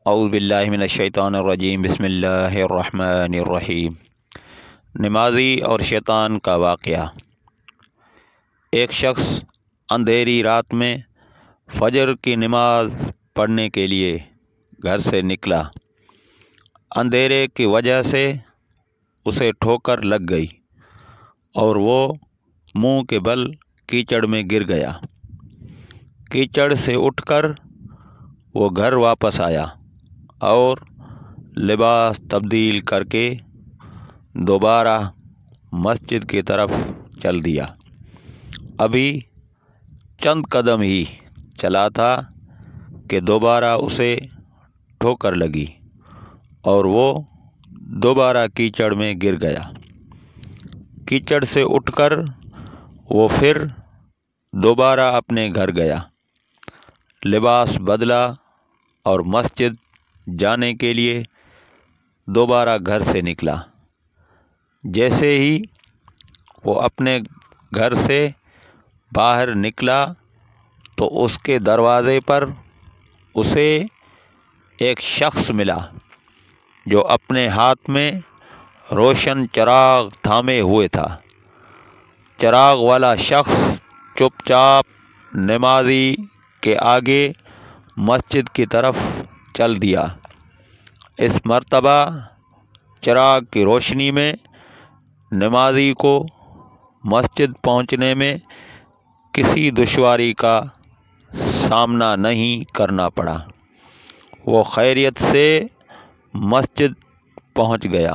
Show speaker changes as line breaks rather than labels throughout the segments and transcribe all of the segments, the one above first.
اعوذ باللہ من الشیطان الرجیم بسم اللہ الرحمن الرحیم۔ نمازی اور شیطان کا واقعہ۔ ایک شخص اندھیری رات میں فجر کی نماز پڑھنے کے لیے گھر سے نکلا۔ اندھیرے کی وجہ سے اسے ٹھوکر لگ گئی اور وہ منہ کے بل کیچڑ میں گر گیا۔ کیچڑ سے اٹھ کر وہ گھر واپس آیا اور لباس تبدیل کر کے دوبارہ مسجد کی طرف چل دیا۔ ابھی چند قدم ہی چلا تھا کہ دوبارہ اسے ٹھوکر لگی اور وہ دوبارہ کیچڑ میں گر گیا۔ کیچڑ سے اٹھ کر وہ پھر دوبارہ اپنے گھر گیا، لباس بدلا اور مسجد جانے کے لیے دوبارہ گھر سے نکلا۔ جیسے ہی وہ اپنے گھر سے باہر نکلا تو اس کے دروازے پر اسے ایک شخص ملا جو اپنے ہاتھ میں روشن چراغ تھامے ہوئے تھا۔ چراغ والا شخص چپ چاپ نمازی کے آگے مسجد کی طرف چل دیا۔ اس مرتبہ چراغ کی روشنی میں نمازی کو مسجد پہنچنے میں کسی دشواری کا سامنا نہیں کرنا پڑا۔ وہ خیریت سے مسجد پہنچ گیا۔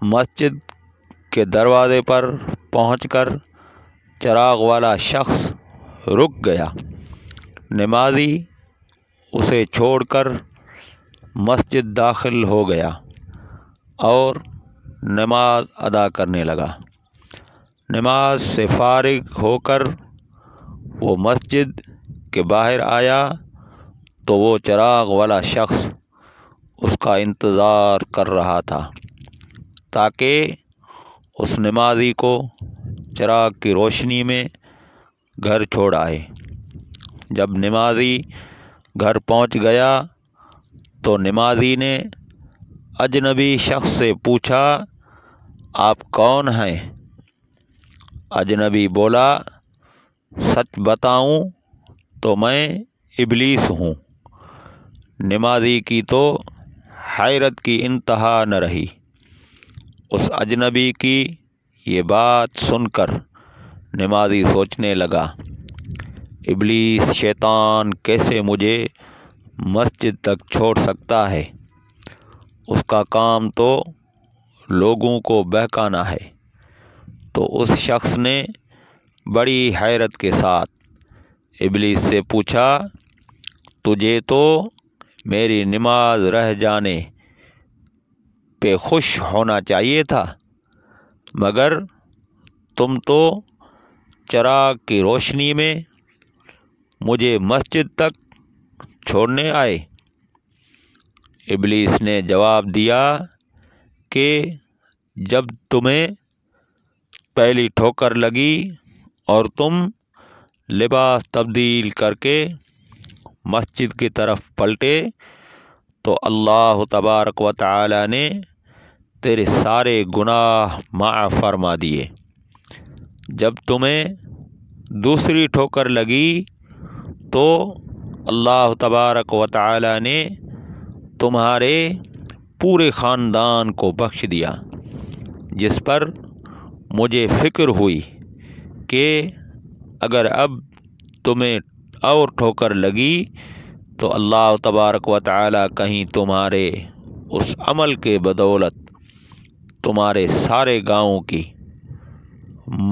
مسجد کے دروازے پر پہنچ کر چراغ والا شخص رک گیا۔ نمازی اسے چھوڑ کر مسجد داخل ہو گیا اور نماز ادا کرنے لگا۔ نماز سے فارغ ہو کر وہ مسجد کے باہر آیا تو وہ چراغ والا شخص اس کا انتظار کر رہا تھا تاکہ اس نمازی کو چراغ کی روشنی میں گھر چھوڑ آئے۔ جب نمازی گھر پہنچ گیا تو نمازی نے اجنبی شخص سے پوچھا، آپ کون ہیں؟ اجنبی بولا، سچ بتاؤں تو میں ابلیس ہوں۔ نمازی کی تو حیرت کی انتہا نہ رہی۔ اس اجنبی کی یہ بات سن کر نمازی سوچنے لگا، ابلیس شیطان کیسے مجھے مسجد تک چھوڑ سکتا ہے؟ اس کا کام تو لوگوں کو بہکانا ہے۔ تو اس شخص نے بڑی حیرت کے ساتھ ابلیس سے پوچھا، تجھے تو میری نماز رہ جانے پہ خوش ہونا چاہیے تھا، مگر تم تو چراغ کی روشنی میں مجھے مسجد تک چھوڑنے آئے۔ ابلیس نے جواب دیا کہ جب تمہیں پہلی ٹھوکر لگی اور تم لباس تبدیل کر کے مسجد کی طرف پلٹے تو اللہ تبارک و تعالی نے تیرے سارے گناہ معاف فرما دیے۔ جب تمہیں دوسری ٹھوکر لگی تو اللہ تبارک و تعالی نے تمہارے پورے خاندان کو بخش دیا، جس پر مجھے فکر ہوئی کہ اگر اب تمہیں اور ٹھوکر لگی تو اللہ تبارک و تعالی کہیں تمہارے اس عمل کے بدولت تمہارے سارے گاؤں کی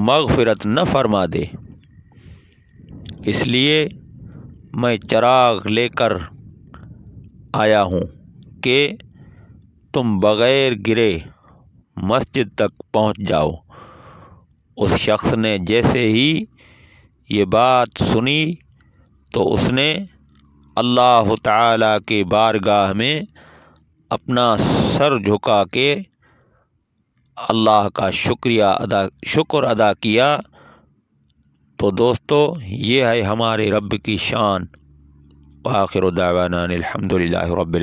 مغفرت نہ فرما دے۔ اس لیے میں چراغ لے کر آیا ہوں کہ تم بغیر گرے مسجد تک پہنچ جاؤ۔ اس شخص نے جیسے ہی یہ بات سنی تو اس نے اللہ تعالی کی بارگاہ میں اپنا سر جھکا کے اللہ کا شکر ادا کیا۔ تو دوستو، یہ ہے ہمارے رب کی شان۔ وآخر دعوانا الحمد للہ رب العالمین۔